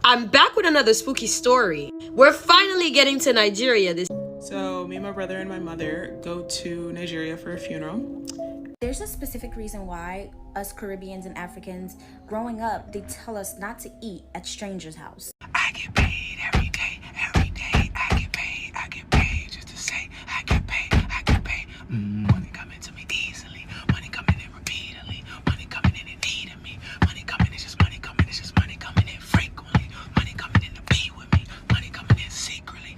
I'm back with another spooky story. We're finally getting to Nigeria this. So me, my brother, and my mother go to Nigeria for a funeral. There's a specific reason why us Caribbeans and Africans, growing up, they tell us not to eat at strangers' house. I get paid every day. I get paid just to say I get paid. Money coming to me easily, money coming in repeatedly, money coming in and needing me, money coming in just money coming, it's just money coming in frequently, money coming in to be with me, money coming in secretly.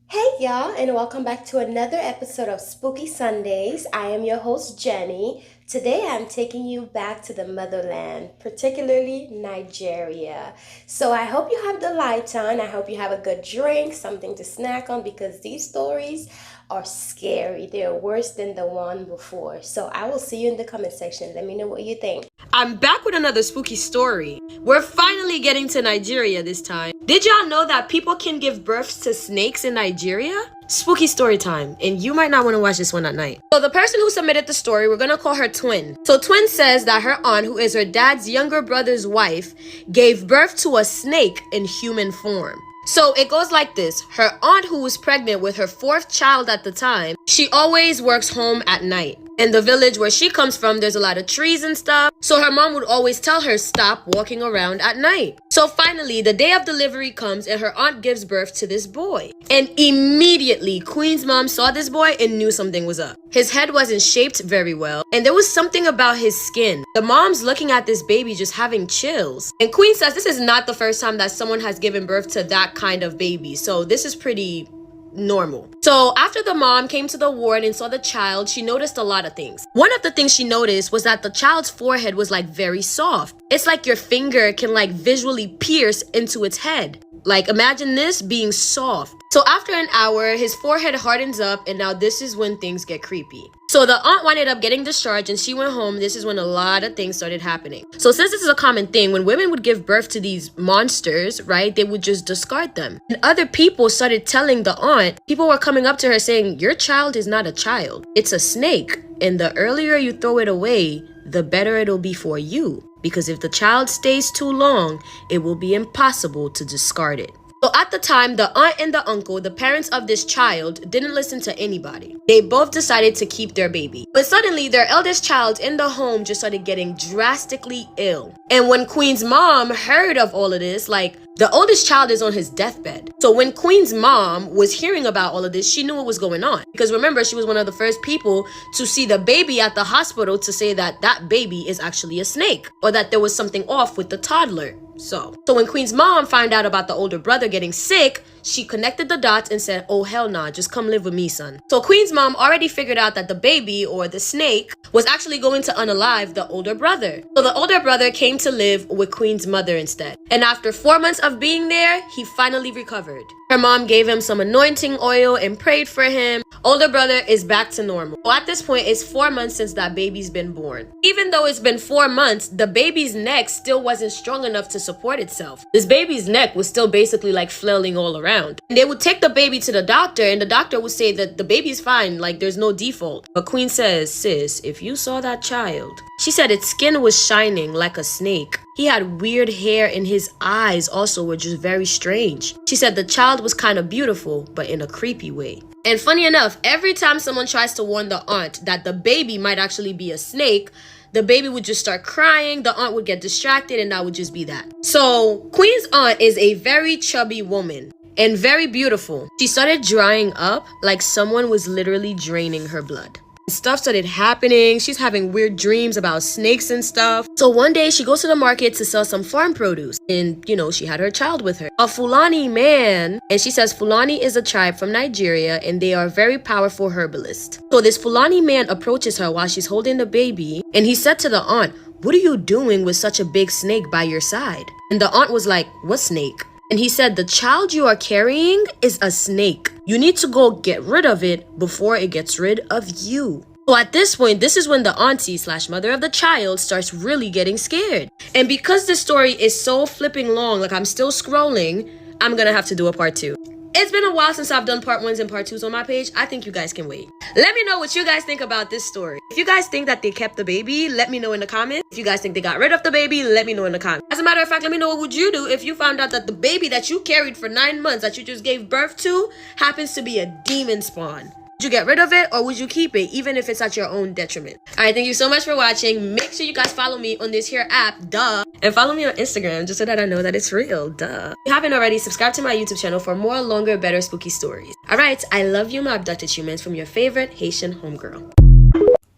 Hey y'all, and welcome back to another episode of Spooky Sundays. I am your host Jenny. Today I'm taking you back to the motherland, particularly Nigeria. So I hope you have the lights on. I hope you have a good drink, something to snack on, because these stories are scary. They're worse than the one before. So I will see you in the comment section. Let me know what you think. I'm back with another spooky story. We're finally getting to Nigeria this time. Did y'all know that people can give birth to snakes in Nigeria? Spooky story time, and you might not want to watch this one at night. So the person who submitted the story, we're gonna call her Twin. So Twin says that her aunt, who is her dad's younger brother's wife, gave birth to a snake in human form. So it goes like this. Her aunt, who was pregnant with her fourth child at the time, she always works home at night. In the village where she comes from, there's a lot of trees and stuff. So her mom would always tell her, stop walking around at night. So finally, the day of delivery comes and her aunt gives birth to this boy. And immediately, Queen's mom saw this boy and knew something was up. His head wasn't shaped very well, and there was something about his skin. The mom's looking at this baby just having chills. And Queen says this is not the first time that someone has given birth to that kind of baby. So this is pretty normal. So after the mom came to the ward and saw the child, she noticed a lot of things. One of the things she noticed was that the child's forehead was like very soft. It's like your finger can like visually pierce into its head. Like imagine this being soft. So after an hour, his forehead hardens up, and now this is when things get creepy. So the aunt ended up getting discharged and she went home. This is when a lot of things started happening. So since this is a common thing, when women would give birth to these monsters, right, they would just discard them. And other people started telling the aunt, people were coming up to her saying, your child is not a child, it's a snake. And the earlier you throw it away, the better it'll be for you. Because if the child stays too long, it will be impossible to discard it. So at the time, the aunt and the uncle, the parents of this child, didn't listen to anybody. They both decided to keep their baby. But suddenly, their eldest child in the home just started getting drastically ill. And when Queen's mom heard of all of this, like, the oldest child is on his deathbed. So when Queen's mom was hearing about all of this, she knew what was going on. Because remember, she was one of the first people to see the baby at the hospital to say that that baby is actually a snake, or that there was something off with the toddler. So when Queen's mom found out about the older brother getting sick, she connected the dots and said, oh hell nah, just come live with me, son. So Queen's mom already figured out that the baby, or the snake, was actually going to unalive the older brother. So the older brother came to live with Queen's mother instead. And after 4 months of being there, he finally recovered. Her mom gave him some anointing oil and prayed for him. Older brother is back to normal. So at this point, it's 4 months since that baby's been born. Even though it's been 4 months, the baby's neck still wasn't strong enough to support itself. This baby's neck was still basically like flailing all around. And they would take the baby to the doctor, and the doctor would say that the baby's fine, like there's no default. But Queen says, sis, if you saw that child, she said its skin was shining like a snake. He had weird hair, and his eyes also were just very strange. She said the child was kind of beautiful, but in a creepy way. And funny enough, every time someone tries to warn the aunt that the baby might actually be a snake, the baby would just start crying, the aunt would get distracted, and that would just be that. So Queen's aunt is a very chubby woman and very beautiful. She started drying up like someone was literally draining her blood. Stuff started happening. She's having weird dreams about snakes and stuff. So one day she goes to the market to sell some farm produce, and she had her child with her, a Fulani man. And she says Fulani is a tribe from Nigeria, and they are very powerful herbalists. So this Fulani man approaches her while she's holding the baby, and he said to the aunt, what are you doing with such a big snake by your side? And the aunt was like, what snake? And he said, the child you are carrying is a snake. You need to go get rid of it before it gets rid of you. So at this point, this is when the auntie / mother of the child starts really getting scared. And because this story is so flipping long, like I'm still scrolling, I'm gonna have to do a part 2. It's been a while since I've done part 1s and part 2s on my page. I think you guys can wait. Let me know what you guys think about this story. If you guys think that they kept the baby, let me know in the comments. If you guys think they got rid of the baby, let me know in the comments. As a matter of fact, let me know what would you do if you found out that the baby that you carried for 9 months that you just gave birth to happens to be a demon spawn. Would you get rid of it or would you keep it even if it's at your own detriment? Alright, thank you so much for watching. Make sure you guys follow me on this here app, duh. And follow me on Instagram just so that I know that it's real, duh. If you haven't already, subscribe to my YouTube channel for more longer, better spooky stories. Alright, I love you, my abducted humans, from your favorite Haitian homegirl.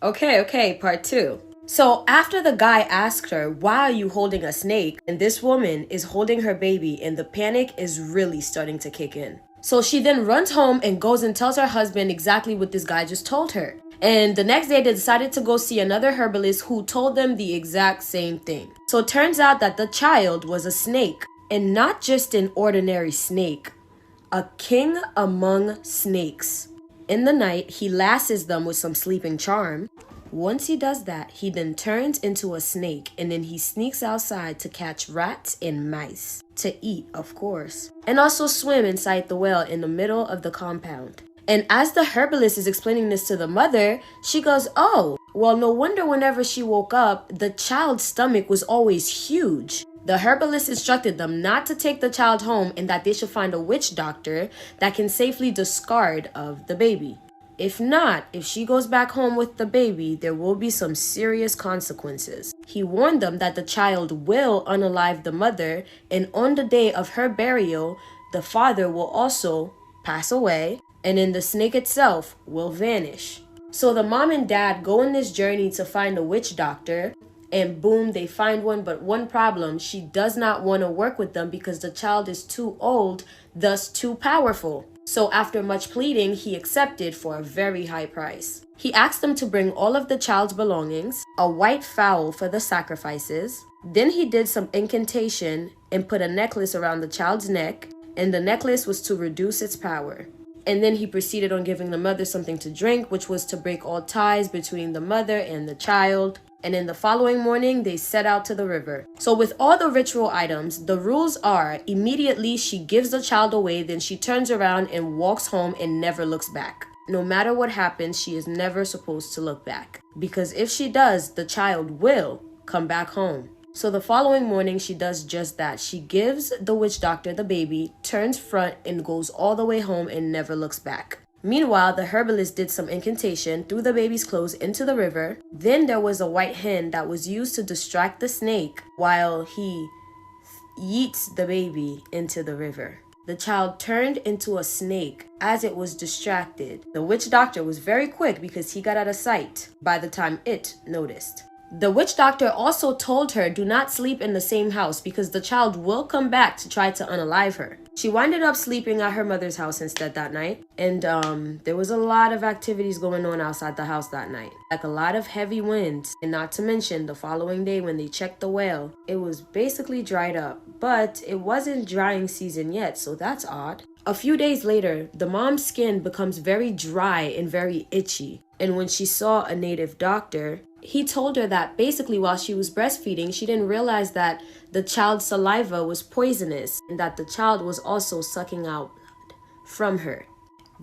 Okay, part 2. So after the guy asked her, why are you holding a snake? And this woman is holding her baby and the panic is really starting to kick in. So she then runs home and goes and tells her husband exactly what this guy just told her. And the next day they decided to go see another herbalist who told them the exact same thing. So it turns out that the child was a snake, and not just an ordinary snake, a king among snakes. In the night, he lasses them with some sleeping charm. Once he does that, he then turns into a snake and then he sneaks outside to catch rats and mice. To eat, of course. And also swim inside the well in the middle of the compound. And as the herbalist is explaining this to the mother, she goes, oh, well, no wonder whenever she woke up, the child's stomach was always huge. The herbalist instructed them not to take the child home and that they should find a witch doctor that can safely discard of the baby. If not, if she goes back home with the baby, there will be some serious consequences. He warned them that the child will unalive the mother, and on the day of her burial, the father will also pass away, and then the snake itself will vanish. So the mom and dad go on this journey to find a witch doctor, and boom, they find one, but one problem, she does not want to work with them because the child is too old, thus too powerful. So after much pleading, he accepted for a very high price. He asked them to bring all of the child's belongings, a white fowl for the sacrifices. Then he did some incantation and put a necklace around the child's neck, and the necklace was to reduce its power. And then he proceeded on giving the mother something to drink, which was to break all ties between the mother and the child. And in the following morning, they set out to the river. So with all the ritual items, the rules are immediately she gives the child away, then she turns around and walks home and never looks back. No matter what happens, she is never supposed to look back. Because if she does, the child will come back home. So the following morning, she does just that. She gives the witch doctor the baby, turns front, and goes all the way home and never looks back. Meanwhile, the herbalist did some incantation, threw the baby's clothes into the river. Then there was a white hen that was used to distract the snake while he yeets the baby into the river. The child turned into a snake as it was distracted. The witch doctor was very quick because he got out of sight by the time it noticed. The witch doctor also told her do not sleep in the same house because the child will come back to try to unalive her. She winded up sleeping at her mother's house instead that night. And there was a lot of activities going on outside the house that night. Like a lot of heavy winds. And not to mention the following day when they checked the well, it was basically dried up. But it wasn't drying season yet, so that's odd. A few days later, the mom's skin becomes very dry and very itchy. And when she saw a native doctor, he told her that basically while she was breastfeeding, she didn't realize that the child's saliva was poisonous and that the child was also sucking out blood from her,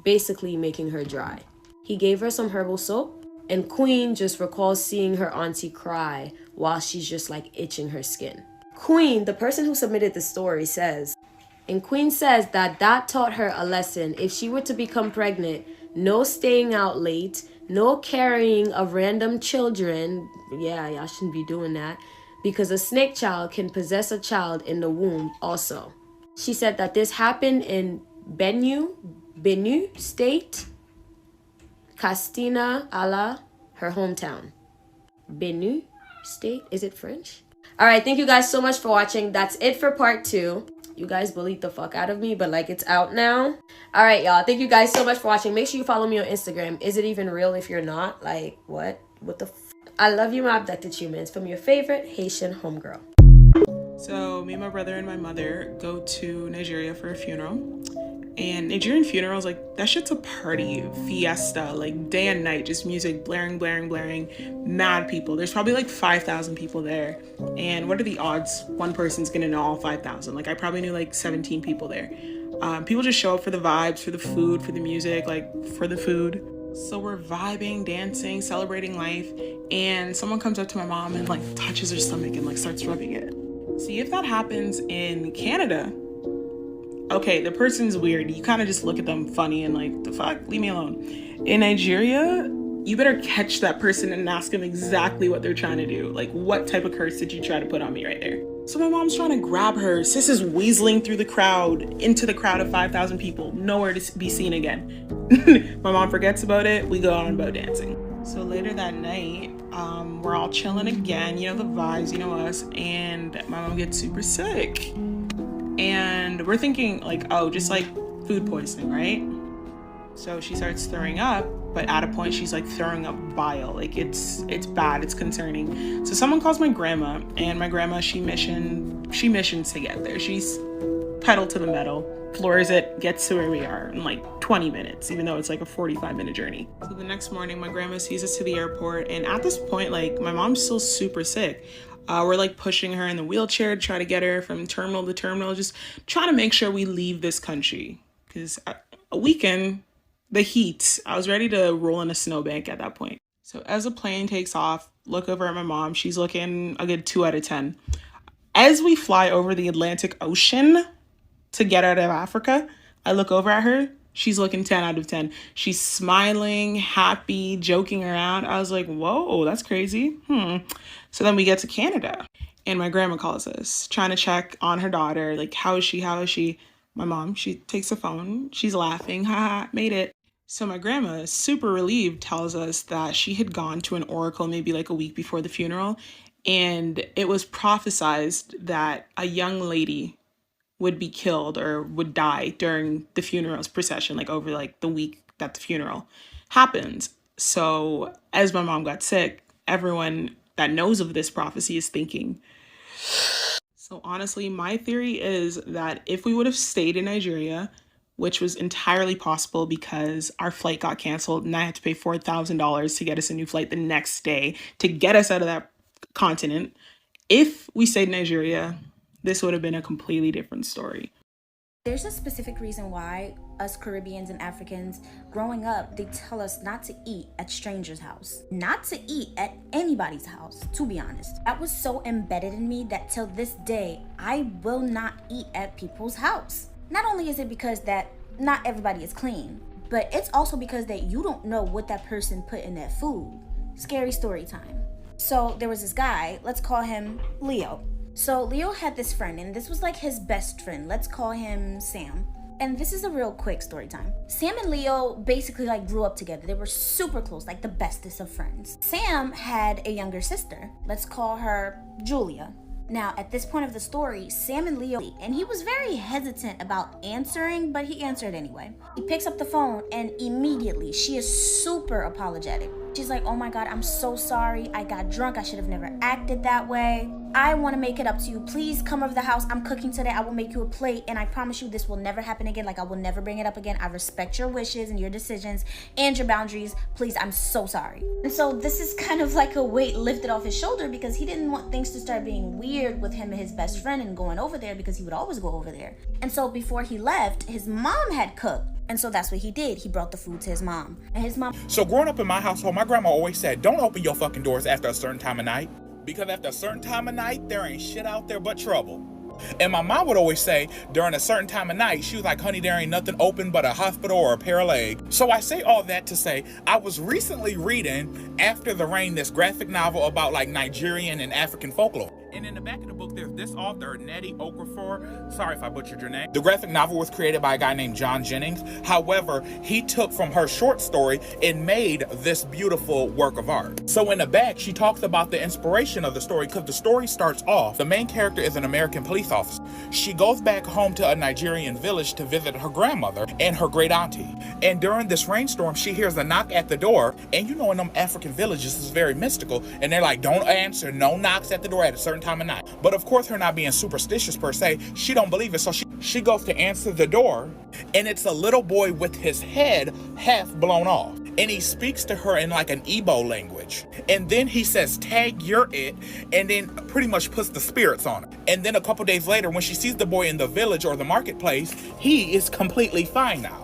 basically making her dry. He gave her some herbal soap, and Queen just recalls seeing her auntie cry while she's just like itching her skin. Queen, the person who submitted the story, says, and Queen says that taught her a lesson. If she were to become pregnant, no staying out late, no carrying of random children. Yeah, y'all shouldn't be doing that. Because a snake child can possess a child in the womb also. She said that this happened in Benue State, Castina Ala, her hometown. Benue State, is it French? Alright, thank you guys so much for watching. That's it for part 2. You guys bullied the fuck out of me, but like it's out now. Alright, y'all. Thank you guys so much for watching. Make sure you follow me on Instagram. Is it even real if you're not? Like, what? What the f? I love you, my abducted humans, from your favorite Haitian homegirl. So me, my brother, and my mother go to Nigeria for a funeral. And Nigerian funerals, like, that shit's a party, fiesta, like day and night, just music blaring, mad people. There's probably like 5,000 people there. And what are the odds one person's gonna know all 5,000? Like, I probably knew like 17 people there. People just show up for the vibes, for the food, for the music, like for the food. So we're vibing, dancing, celebrating life, and someone comes up to my mom and like touches her stomach and like starts rubbing it. See, if that happens in Canada, okay, the person's weird. You kind of just look at them funny and like, the fuck, leave me alone. In Nigeria, you better catch that person and ask them exactly what they're trying to do. Like, what type of curse did you try to put on me right there? So my mom's trying to grab her. Sis is weaseling through the crowd, into the crowd of 5,000 people, nowhere to be seen again. My mom forgets about it. We go on about dancing. So later that night, we're all chilling again. You know the vibes, you know us. And my mom gets super sick. And we're thinking like, oh, just like food poisoning, right? So she starts throwing up, but at a point she's like throwing up bile. Like it's bad, it's concerning. So someone calls my grandma, and my grandma, she missions to get there. She's pedal to the metal, floors it, gets to where we are in like 20 minutes, even though it's like a 45-minute journey. So the next morning, my grandma sees us to the airport, and at this point, like my mom's still super sick. We're like pushing her in the wheelchair to try to get her from terminal to terminal, just trying to make sure we leave this country. Because a weekend, the heat, I was ready to roll in a snowbank at that point. So as the plane takes off, look over at my mom. She's looking a good 2 out of 10. As we fly over the Atlantic Ocean to get out of Africa, I look over at her. She's looking 10 out of 10. She's smiling, happy, joking around. I was like, whoa, that's crazy. So then we get to Canada, and my grandma calls us, trying to check on her daughter. Like, how is she? How is she? My mom, she takes the phone. She's laughing. Haha, made it. So my grandma, super relieved, tells us that she had gone to an oracle maybe like a week before the funeral, and it was prophesized that a young lady would be killed or would die during the funeral's procession, like over like the week that the funeral happens. So as my mom got sick, everyone that knows of this prophecy is thinking. So honestly, my theory is that if we would have stayed in Nigeria, which was entirely possible because our flight got canceled and I had to pay $4,000 to get us a new flight the next day to get us out of that continent. If we stayed in Nigeria, this would have been a completely different story. There's a specific reason why us Caribbeans and Africans, growing up, they tell us not to eat at strangers' house. Not to eat at anybody's house, to be honest. That was so embedded in me that till this day, I will not eat at people's house. Not only is it because that not everybody is clean, but it's also because that you don't know what that person put in that food. Scary story time. So there was this guy, let's call him Leo. So Leo had this friend, and this was like his best friend. Let's call him Sam. And this is a real quick story time. Sam and Leo basically like grew up together. They were super close, like the bestest of friends. Sam had a younger sister. Let's call her Julia. Now, at this point of the story, Sam and Leo, and he was very hesitant about answering, but he answered anyway. He picks up the phone, and immediately she is super apologetic. She's like, oh my God, I'm so sorry. I got drunk. I should have never acted that way. I want to make it up to you. Please come over the house. I'm cooking today. I will make you a plate. And I promise you this will never happen again. Like, I will never bring it up again. I respect your wishes and your decisions and your boundaries. Please, I'm so sorry. And so this is kind of like a weight lifted off his shoulder because he didn't want things to start being weird with him and his best friend and going over there because he would always go over there. And so before he left, his mom had cooked. And so that's what he did. He brought the food to his mom. And his mom... So growing up in my household, my grandma always said, don't open your fucking doors after a certain time of night. Because after a certain time of night, there ain't shit out there but trouble. And my mom would always say, during a certain time of night, she was like, honey, there ain't nothing open but a hospital or a pair of legs. So I say all that to say, I was recently reading After the Rain, this graphic novel about like Nigerian and African folklore. And in the back of the book, there's this author, Nnedi Okorafor. Sorry if I butchered your name. The graphic novel was created by a guy named John Jennings. However, he took from her short story and made this beautiful work of art. So in the back, she talks about the inspiration of the story because the story starts off. The main character is an American police officer. She goes back home to a Nigerian village to visit her grandmother and her great auntie. And during this rainstorm, she hears a knock at the door. And you know, in them African villages, it's very mystical. And they're like, don't answer, no knocks at the door at a certain time of night. But of course, her not being superstitious per se, she don't believe it. So she goes to answer the door, and it's a little boy with his head half blown off. And he speaks to her in like an Igbo language. village. And then he says, tag, you're it, and then pretty much puts the spirits on her. And then a couple days later, when she sees the boy in the village or the marketplace, he is completely fine now.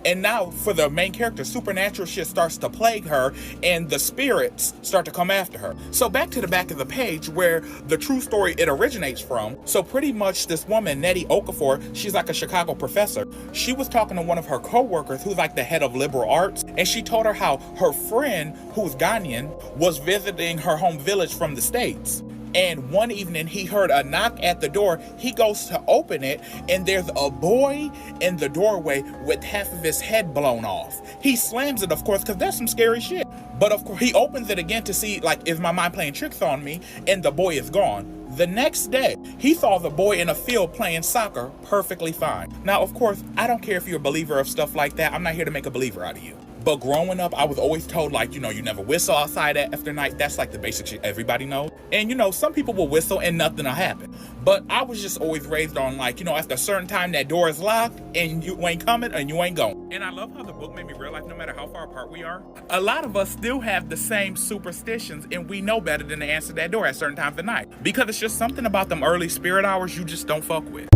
And now, for the main character, supernatural shit starts to plague her, and the spirits start to come after her. So back to the back of the page, where the true story it originates from. So pretty much this woman, Nnedi Okorafor, she's like a Chicago professor. She was talking to one of her co-workers, who's like the head of liberal arts, and she told her how her friend, who's Ghanaian, was visiting her home village from the States. And one evening he heard a knock at the door. He goes to open it, and there's a boy in the doorway with half of his head blown off. He slams it, of course, because that's some scary shit. But of course, he opens it again to see, like, is my mind playing tricks on me? And the boy is gone. The next day, he saw the boy in a field playing soccer perfectly fine. Now, of course, I don't care if you're a believer of stuff like that. I'm not here to make a believer out of you. But growing up, I was always told, like, you know, you never whistle outside after night. That's like the basic shit everybody knows. And, you know, some people will whistle and nothing will happen. But I was just always raised on, like, you know, after a certain time, that door is locked and you ain't coming and you ain't going. And I love how the book made me realize no matter how far apart we are, a lot of us still have the same superstitions, and we know better than to answer that door at certain times of night. Because it's just something about them early spirit hours you just don't fuck with.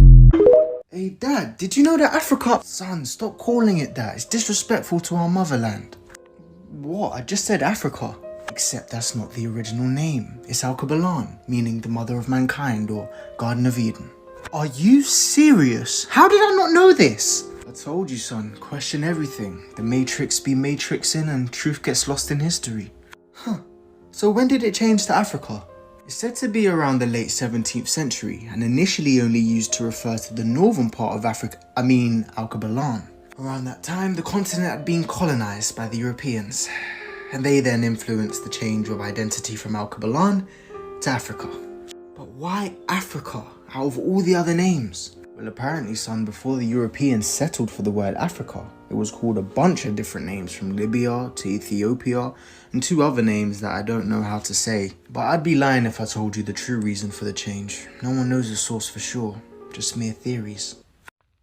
Hey Dad, did you know that Africa... Son, stop calling it that. It's disrespectful to our motherland. What? I just said Africa. Except that's not the original name. It's Alkebulan, meaning the mother of mankind or Garden of Eden. Are you serious? How did I not know this? I told you, son. Question everything. The Matrix be matrixing and truth gets lost in history. Huh. So when did it change to Africa? It's said to be around the late 17th century and initially only used to refer to the northern part of Africa, Alkebulan. Around that time, the continent had been colonized by the Europeans, and they then influenced the change of identity from Alkebulan to Africa. But why Africa out of all the other names? Well, apparently, son, before the Europeans settled for the word Africa, it was called a bunch of different names from Libya to Ethiopia and 2 other names that I don't know how to say. But I'd be lying if I told you the true reason for the change. No one knows the source for sure, just mere theories.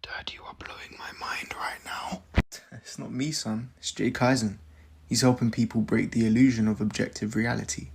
Dad, you are blowing my mind right now. It's not me, son. It's Jake Eisen. He's helping people break the illusion of objective reality.